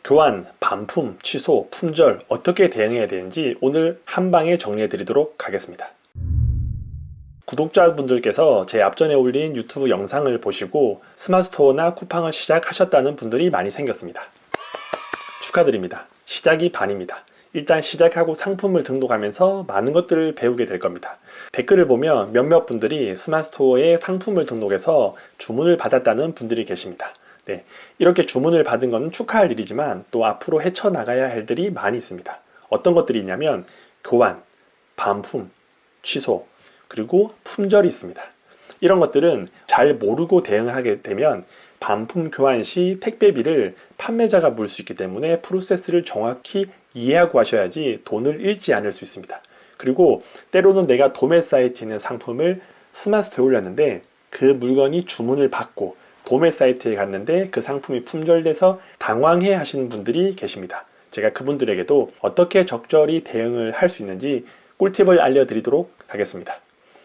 교환, 반품, 취소, 품절 어떻게 대응해야 되는지 오늘 한 방에 정리해 드리도록 하겠습니다. 구독자분들께서 제 앞전에 올린 유튜브 영상을 보시고 스마트스토어나 쿠팡을 시작하셨다는 분들이 많이 생겼습니다. 축하드립니다. 시작이 반입니다. 일단 시작하고 상품을 등록하면서 많은 것들을 배우게 될 겁니다. 댓글을 보면 몇몇 분들이 스마트스토어에 상품을 등록해서 주문을 받았다는 분들이 계십니다. 네, 이렇게 주문을 받은 건 축하할 일이지만 또 앞으로 헤쳐나가야 할 일들이 많이 있습니다. 어떤 것들이 있냐면 교환, 반품, 취소, 그리고 품절이 있습니다. 이런 것들은 잘 모르고 대응하게 되면 반품 교환 시 택배비를 판매자가 물 수 있기 때문에 프로세스를 정확히 이해하고 하셔야지 돈을 잃지 않을 수 있습니다. 그리고 때로는 내가 도매 사이트에 있는 상품을 스마트스토어에 올렸는데 그 물건이 주문을 받고 도매 사이트에 갔는데 그 상품이 품절돼서 당황해 하시는 분들이 계십니다. 제가 그분들에게도 어떻게 적절히 대응을 할 수 있는지 꿀팁을 알려드리도록 하겠습니다.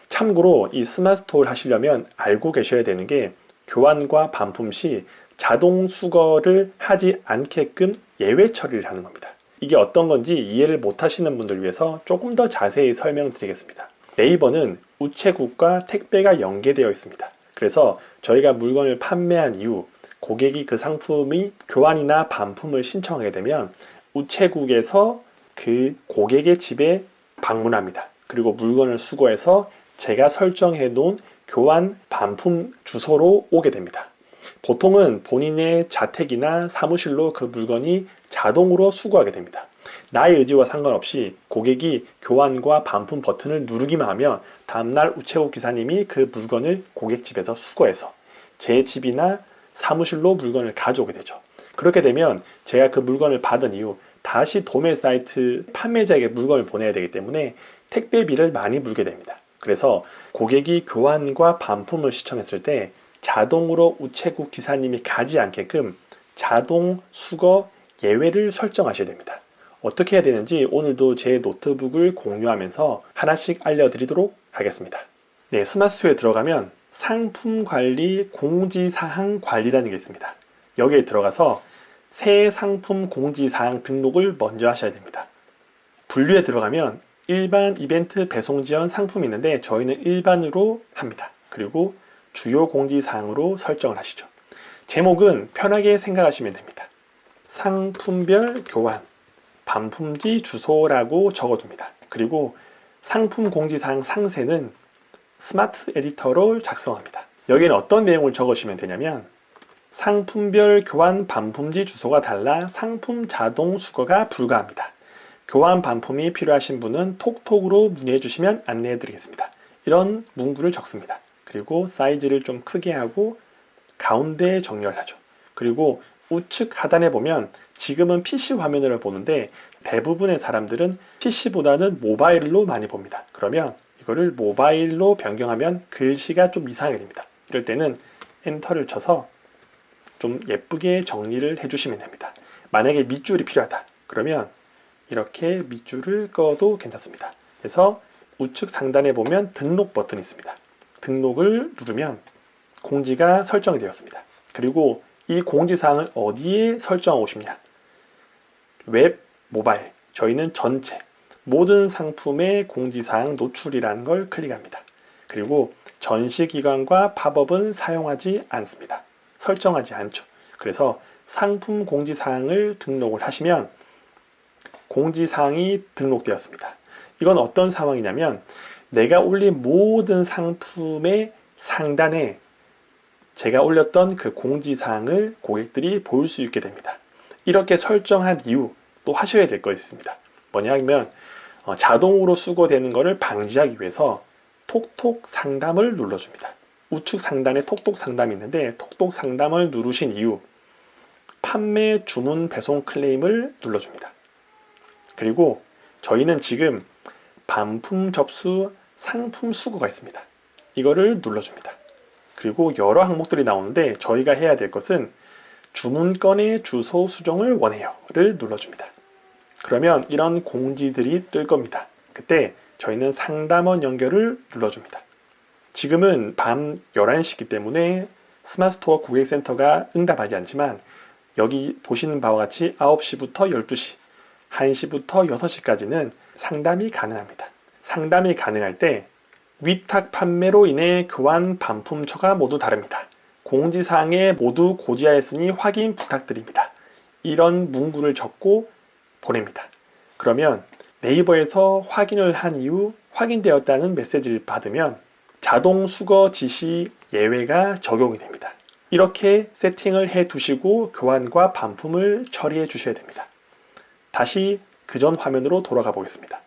참고로 이 스마트스토어를 하시려면 알고 계셔야 되는 게 교환과 반품 시 자동 수거를 하지 않게끔 예외 처리를 하는 겁니다. 이게 어떤 건지 이해를 못 하시는 분들을 위해서 조금 더 자세히 설명드리겠습니다. 네이버는 우체국과 택배가 연계되어 있습니다. 그래서 저희가 물건을 판매한 이후 고객이 그 상품이 교환이나 반품을 신청하게 되면 우체국에서 그 고객의 집에 방문합니다. 그리고 물건을 수거해서 제가 설정해 놓은 교환 반품 주소로 오게 됩니다. 보통은 본인의 자택이나 사무실로 그 물건이 자동으로 수거하게 됩니다. 나의 의지와 상관없이 고객이 교환과 반품 버튼을 누르기만 하면 다음날 우체국 기사님이 그 물건을 고객 집에서 수거해서 제 집이나 사무실로 물건을 가져오게 되죠. 그렇게 되면 제가 그 물건을 받은 이후 다시 도매 사이트 판매자에게 물건을 보내야 되기 때문에 택배비를 많이 물게 됩니다. 그래서 고객이 교환과 반품을 시청했을 때 자동으로 우체국 기사님이 가지 않게끔 자동 수거 예외를 설정하셔야 됩니다. 어떻게 해야 되는지 오늘도 제 노트북을 공유하면서 하나씩 알려드리도록 하겠습니다. 네, 스마트스토어에 들어가면 상품 관리 공지사항 관리라는 게 있습니다. 여기에 들어가서 새 상품 공지사항 등록을 먼저 하셔야 됩니다. 분류에 들어가면 일반 이벤트 배송 지원 상품이 있는데 저희는 일반으로 합니다. 그리고 주요 공지사항으로 설정을 하시죠. 제목은 편하게 생각하시면 됩니다. 상품별 교환, 반품지 주소라고 적어둡니다. 그리고 상품 공지사항 상세는 스마트 에디터로 작성합니다. 여기는 어떤 내용을 적으시면 되냐면 상품별 교환 반품지 주소가 달라 상품 자동 수거가 불가합니다. 교환 반품이 필요하신 분은 톡톡으로 문의해 주시면 안내해 드리겠습니다. 이런 문구를 적습니다. 그리고 사이즈를 좀 크게 하고 가운데에 정렬하죠. 그리고 우측 하단에 보면 지금은 PC 화면으로 보는데 대부분의 사람들은 PC보다는 모바일로 많이 봅니다. 그러면 이거를 모바일로 변경하면 글씨가 좀 이상하게 됩니다. 이럴 때는 엔터를 쳐서 좀 예쁘게 정리를 해주시면 됩니다. 만약에 밑줄이 필요하다. 그러면 이렇게 밑줄을 꺼도 괜찮습니다. 그래서 우측 상단에 보면 등록 버튼이 있습니다. 등록을 누르면 공지가 설정이 되었습니다. 그리고 이 공지사항을 어디에 설정하고 싶냐? 웹, 모바일, 저희는 전체 모든 상품의 공지사항 노출이라는 걸 클릭합니다. 그리고 전시기간과 팝업은 사용하지 않습니다. 설정하지 않죠. 그래서 상품 공지사항을 등록을 하시면 공지사항이 등록되었습니다. 이건 어떤 상황이냐면 내가 올린 모든 상품의 상단에 제가 올렸던 그 공지사항을 고객들이 볼 수 있게 됩니다. 이렇게 설정한 이후 또 하셔야 될 거 있습니다. 뭐냐면 자동으로 수거되는 것을 방지하기 위해서 톡톡 상담을 눌러줍니다. 우측 상단에 톡톡 상담이 있는데 톡톡 상담을 누르신 이후 판매 주문 배송 클레임을 눌러줍니다. 그리고 저희는 지금 반품 접수 상품 수거가 있습니다. 이거를 눌러줍니다. 그리고 여러 항목들이 나오는데 저희가 해야 될 것은 주문건의 주소 수정을 원해요를 눌러줍니다. 그러면 이런 공지들이 뜰 겁니다. 그때 저희는 상담원 연결을 눌러줍니다. 지금은 밤 11시이기 때문에 스마트스토어 고객센터가 응답하지 않지만 여기 보시는 바와 같이 9시부터 12시, 1시부터 6시까지는 상담이 가능합니다. 상담이 가능할 때 위탁 판매로 인해 교환 반품처가 모두 다릅니다. 공지사항에 모두 고지하였으니 확인 부탁드립니다. 이런 문구를 적고 보냅니다. 그러면 네이버에서 확인을 한 이후 확인되었다는 메시지를 받으면 자동 수거 지시 예외가 적용이 됩니다. 이렇게 세팅을 해 두시고 교환과 반품을 처리해 주셔야 됩니다. 다시 그전 화면으로 돌아가 보겠습니다.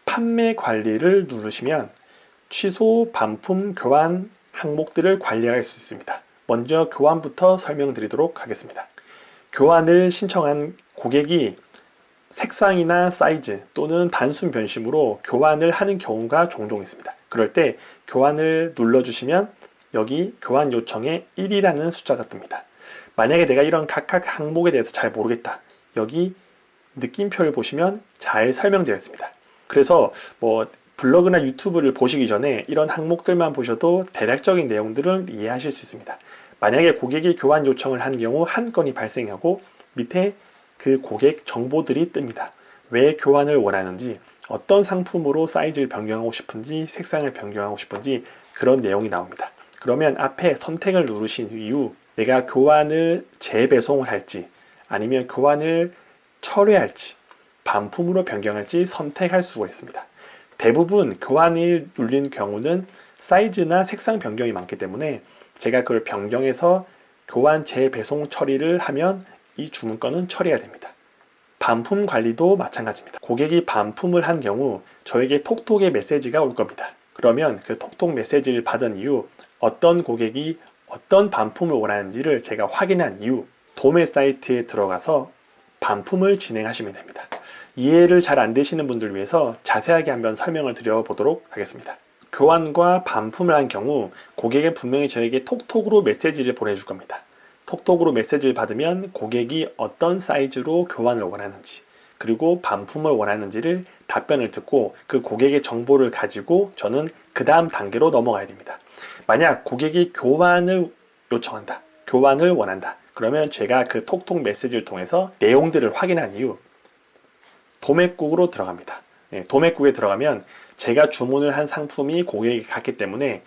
판매 관리를 누르시면 취소, 반품, 교환 항목들을 관리할 수 있습니다. 먼저 교환부터 설명드리도록 하겠습니다. 교환을 신청한 고객이 색상이나 사이즈 또는 단순 변심으로 교환을 하는 경우가 종종 있습니다. 그럴 때 교환을 눌러주시면 여기 교환 요청에 1이라는 숫자가 뜹니다. 만약에 내가 이런 각각 항목에 대해서 잘 모르겠다. 여기 느낌표를 보시면 잘 설명되어 있습니다. 그래서 블로그나 유튜브를 보시기 전에 이런 항목들만 보셔도 대략적인 내용들을 이해하실 수 있습니다. 만약에 고객이 교환 요청을 한 경우 한 건이 발생하고 밑에 그 고객 정보들이 뜹니다. 왜 교환을 원하는지, 어떤 상품으로 사이즈를 변경하고 싶은지, 색상을 변경하고 싶은지 그런 내용이 나옵니다. 그러면 앞에 선택을 누르신 이후 내가 교환을 재배송을 할지 아니면 교환을 철회할지 반품으로 변경할지 선택할 수가 있습니다. 대부분 교환을 눌린 경우는 사이즈나 색상 변경이 많기 때문에 제가 그걸 변경해서 교환 재배송 처리를 하면 이 주문건은 처리해야 됩니다. 반품 관리도 마찬가지입니다. 고객이 반품을 한 경우 저에게 톡톡의 메시지가 올 겁니다. 그러면 그 톡톡 메시지를 받은 이후 어떤 고객이 어떤 반품을 원하는지를 제가 확인한 이후 도매 사이트에 들어가서 반품을 진행하시면 됩니다. 이해를 잘 안 되시는 분들을 위해서 자세하게 한번 설명을 드려보도록 하겠습니다. 교환과 반품을 한 경우 고객은 분명히 저에게 톡톡으로 메시지를 보내줄 겁니다. 톡톡으로 메시지를 받으면 고객이 어떤 사이즈로 교환을 원하는지 그리고 반품을 원하는지를 답변을 듣고 그 고객의 정보를 가지고 저는 그 다음 단계로 넘어가야 됩니다. 만약 고객이 교환을 요청한다, 교환을 원한다, 그러면 제가 그 톡톡 메시지를 통해서 내용들을 확인한 이후 도매국으로 들어갑니다. 도매국에 들어가면 제가 주문을 한 상품이 고객에게 갔기 때문에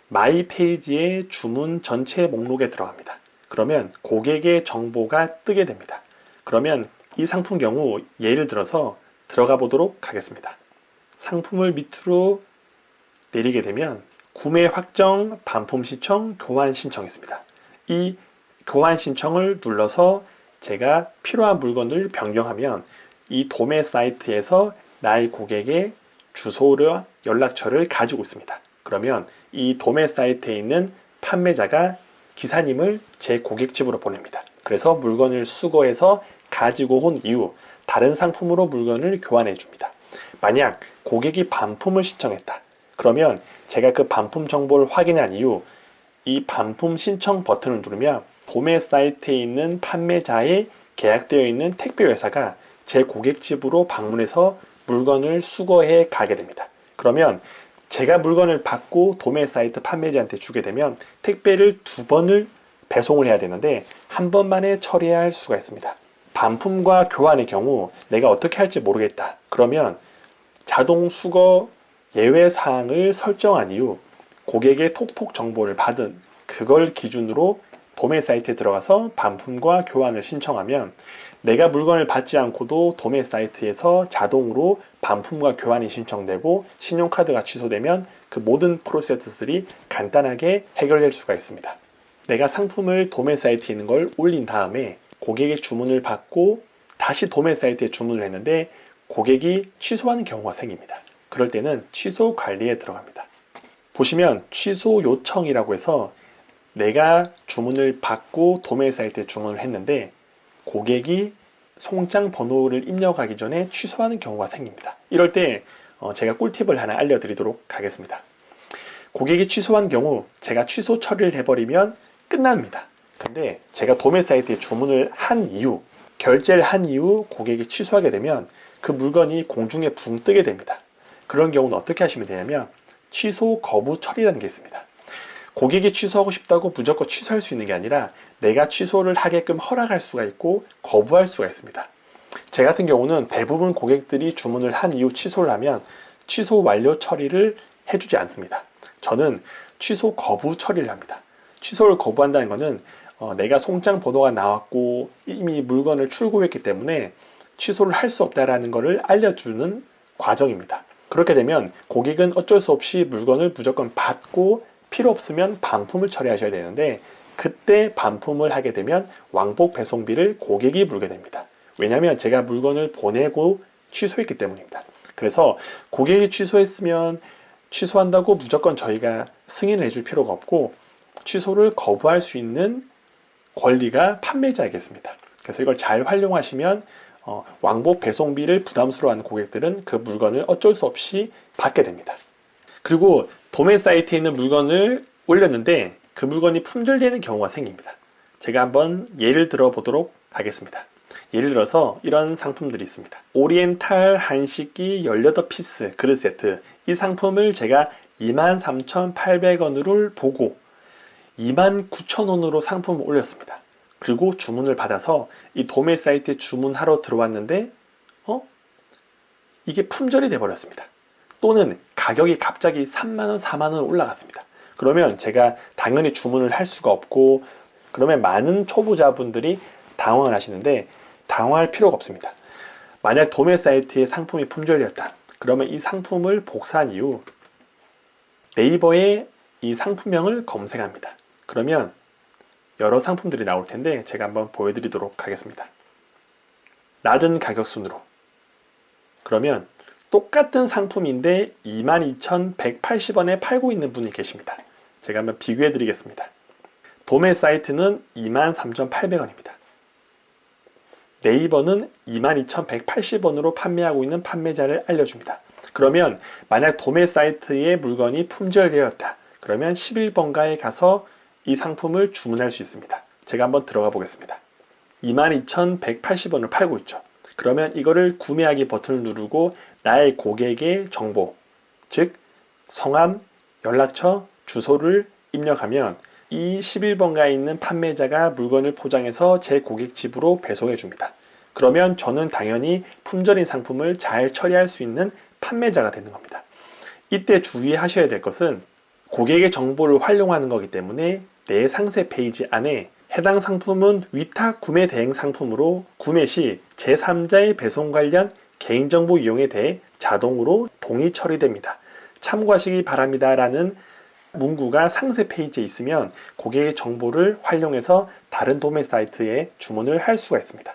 마이 페이지의 주문 전체 목록에 들어갑니다. 그러면 고객의 정보가 뜨게 됩니다. 그러면 이 상품 경우 예를 들어서 들어가 보도록 하겠습니다. 상품을 밑으로 내리게 되면 구매 확정, 반품 신청, 교환 신청이 있습니다. 이 교환 신청을 눌러서 제가 필요한 물건을 변경하면 이 도매 사이트에서 나의 고객의 주소와 연락처를 가지고 있습니다. 그러면 이 도매 사이트에 있는 판매자가 기사님을 제 고객집으로 보냅니다. 그래서 물건을 수거해서 가지고 온 이후 다른 상품으로 물건을 교환해 줍니다. 만약 고객이 반품을 신청했다. 그러면 제가 그 반품 정보를 확인한 이후 이 반품 신청 버튼을 누르면 도매 사이트에 있는 판매자의 계약되어 있는 택배 회사가 제 고객집으로 방문해서 물건을 수거해 가게 됩니다. 그러면 제가 물건을 받고 도매 사이트 판매자한테 주게 되면 택배를 2번을 배송을 해야 되는데 한 번만에 처리할 수가 있습니다. 반품과 교환의 경우 내가 어떻게 할지 모르겠다. 그러면 자동 수거 예외 사항을 설정한 이후 고객의 톡톡 정보를 받은 그걸 기준으로 도매 사이트에 들어가서 반품과 교환을 신청하면 내가 물건을 받지 않고도 도매 사이트에서 자동으로 반품과 교환이 신청되고 신용카드가 취소되면 그 모든 프로세스들이 간단하게 해결될 수가 있습니다. 내가 상품을 도매 사이트에 있는 걸 올린 다음에 고객의 주문을 받고 다시 도매 사이트에 주문을 했는데 고객이 취소하는 경우가 생깁니다. 그럴 때는 취소 관리에 들어갑니다. 보시면 취소 요청이라고 해서 내가 주문을 받고 도매 사이트에 주문을 했는데 고객이 송장 번호를 입력하기 전에 취소하는 경우가 생깁니다. 이럴 때 제가 꿀팁을 하나 알려드리도록 하겠습니다. 고객이 취소한 경우 제가 취소 처리를 해버리면 끝납니다. 근데 제가 도매 사이트에 주문을 한 이후 결제를 한 이후 고객이 취소하게 되면 그 물건이 공중에 붕 뜨게 됩니다. 그런 경우는 어떻게 하시면 되냐면 취소 거부 처리라는 게 있습니다. 고객이 취소하고 싶다고 무조건 취소할 수 있는 게 아니라 내가 취소를 하게끔 허락할 수가 있고 거부할 수가 있습니다. 제 같은 경우는 대부분 고객들이 주문을 한 이후 취소를 하면 취소 완료 처리를 해주지 않습니다. 저는 취소 거부 처리를 합니다. 취소를 거부한다는 것은 내가 송장 번호가 나왔고 이미 물건을 출고했기 때문에 취소를 할 수 없다라는 것을 알려주는 과정입니다. 그렇게 되면 고객은 어쩔 수 없이 물건을 무조건 받고 필요 없으면 반품을 처리하셔야 되는데, 그때 반품을 하게 되면 왕복 배송비를 고객이 물게 됩니다. 왜냐하면 제가 물건을 보내고 취소했기 때문입니다. 그래서 고객이 취소했으면 취소한다고 무조건 저희가 승인을 해줄 필요가 없고, 취소를 거부할 수 있는 권리가 판매자에게 있습니다. 그래서 이걸 잘 활용하시면 왕복 배송비를 부담스러워하는 고객들은 그 물건을 어쩔 수 없이 받게 됩니다. 그리고 도매 사이트에 있는 물건을 올렸는데 그 물건이 품절되는 경우가 생깁니다. 제가 한번 예를 들어 보도록 하겠습니다. 예를 들어서 이런 상품들이 있습니다. 오리엔탈 한식기 18피스 그릇 세트, 이 상품을 제가 23,800원으로 보고 29,000원으로 상품을 올렸습니다. 그리고 주문을 받아서 이 도매 사이트에 주문하러 들어왔는데 이게 품절이 돼버렸습니다. 또는 가격이 갑자기 3만원, 4만원 올라갔습니다. 그러면 제가 당연히 주문을 할 수가 없고, 그러면 많은 초보자분들이 당황을 하시는데 당황할 필요가 없습니다. 만약 도매 사이트에 상품이 품절이었다. 그러면 이 상품을 복사한 이후 네이버에 이 상품명을 검색합니다. 그러면 여러 상품들이 나올 텐데 제가 한번 보여드리도록 하겠습니다. 낮은 가격 순으로. 그러면 똑같은 상품인데 22,180원에 팔고 있는 분이 계십니다. 제가 한번 비교해 드리겠습니다. 도매 사이트는 23,800원입니다. 네이버는 22,180원으로 판매하고 있는 판매자를 알려줍니다. 그러면 만약 도매 사이트의 물건이 품절되었다. 그러면 11번가에 가서 이 상품을 주문할 수 있습니다. 제가 한번 들어가 보겠습니다. 22,180원을 팔고 있죠. 그러면 이거를 구매하기 버튼을 누르고 나의 고객의 정보, 즉 성함, 연락처, 주소를 입력하면 이 11번가에 있는 판매자가 물건을 포장해서 제 고객 집으로 배송해 줍니다. 그러면 저는 당연히 품절인 상품을 잘 처리할 수 있는 판매자가 되는 겁니다. 이때 주의하셔야 될 것은 고객의 정보를 활용하는 거기 때문에 내 상세 페이지 안에 해당 상품은 위탁 구매 대행 상품으로 구매 시 제3자의 배송 관련 개인정보 이용에 대해 자동으로 동의 처리됩니다. 참고하시기 바랍니다 라는 문구가 상세 페이지에 있으면 고객의 정보를 활용해서 다른 도매 사이트에 주문을 할 수가 있습니다.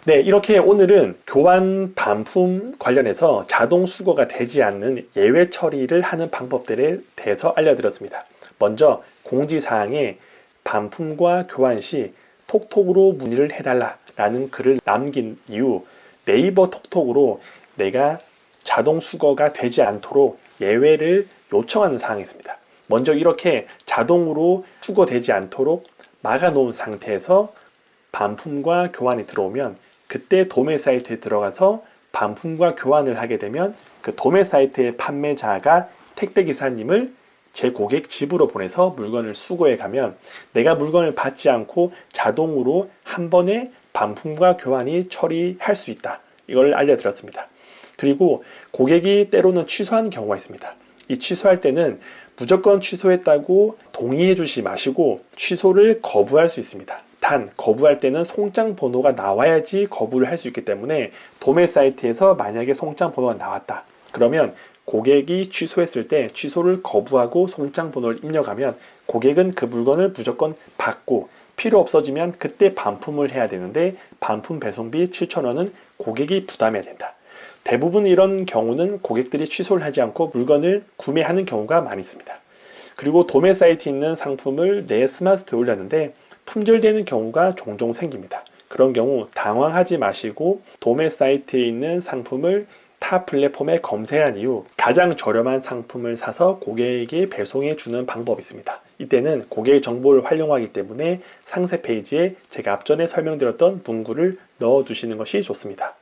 네, 이렇게 오늘은 교환 반품 관련해서 자동 수거가 되지 않는 예외 처리를 하는 방법들에 대해서 알려드렸습니다. 먼저 공지사항에 반품과 교환 시 톡톡으로 문의를 해달라 라는 글을 남긴 이후 네이버 톡톡으로 내가 자동 수거가 되지 않도록 예외를 요청하는 사항이 있습니다. 먼저 이렇게 자동으로 수거되지 않도록 막아 놓은 상태에서 반품과 교환이 들어오면 그때 도매 사이트에 들어가서 반품과 교환을 하게 되면 그 도매 사이트의 판매자가 택배기사님을 제 고객 집으로 보내서 물건을 수거해 가면 내가 물건을 받지 않고 자동으로 한 번에 반품과 교환이 처리할 수 있다. 이걸 알려드렸습니다. 그리고 고객이 때로는 취소하는 경우가 있습니다. 이 취소할 때는 무조건 취소했다고 동의해 주지 마시고 취소를 거부할 수 있습니다. 단 거부할 때는 송장 번호가 나와야지 거부를 할 수 있기 때문에 도매 사이트에서 만약에 송장 번호가 나왔다. 그러면 고객이 취소했을 때 취소를 거부하고 송장 번호를 입력하면 고객은 그 물건을 무조건 받고 필요 없어지면 그때 반품을 해야 되는데 반품 배송비 7,000원은 고객이 부담해야 된다. 대부분 이런 경우는 고객들이 취소를 하지 않고 물건을 구매하는 경우가 많이 있습니다. 그리고 도매 사이트에 있는 상품을 내 스마트에 올렸는데 품절되는 경우가 종종 생깁니다. 그런 경우 당황하지 마시고 도매 사이트에 있는 상품을 타 플랫폼에 검색한 이후 가장 저렴한 상품을 사서 고객에게 배송해 주는 방법이 있습니다. 이때는 고객의 정보를 활용하기 때문에 상세 페이지에 제가 앞전에 설명드렸던 문구를 넣어 주시는 것이 좋습니다.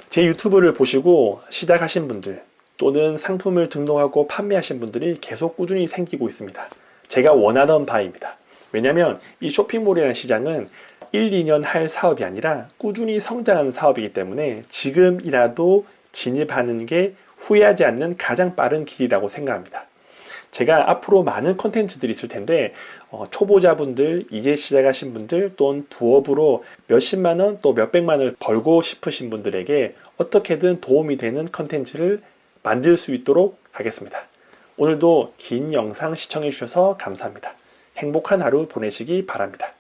제 유튜브를 보시고 시작하신 분들 또는 상품을 등록하고 판매하신 분들이 계속 꾸준히 생기고 있습니다. 제가 원하던 바입니다. 왜냐하면 이 쇼핑몰이라는 시장은 1, 2년 할 사업이 아니라 꾸준히 성장하는 사업이기 때문에 지금이라도 진입하는 게 후회하지 않는 가장 빠른 길이라고 생각합니다. 제가 앞으로 많은 컨텐츠들이 있을 텐데 초보자분들, 이제 시작하신 분들 또는 부업으로 몇십만 원 또 몇백만 원을 벌고 싶으신 분들에게 어떻게든 도움이 되는 컨텐츠를 만들 수 있도록 하겠습니다. 오늘도 긴 영상 시청해 주셔서 감사합니다. 행복한 하루 보내시기 바랍니다.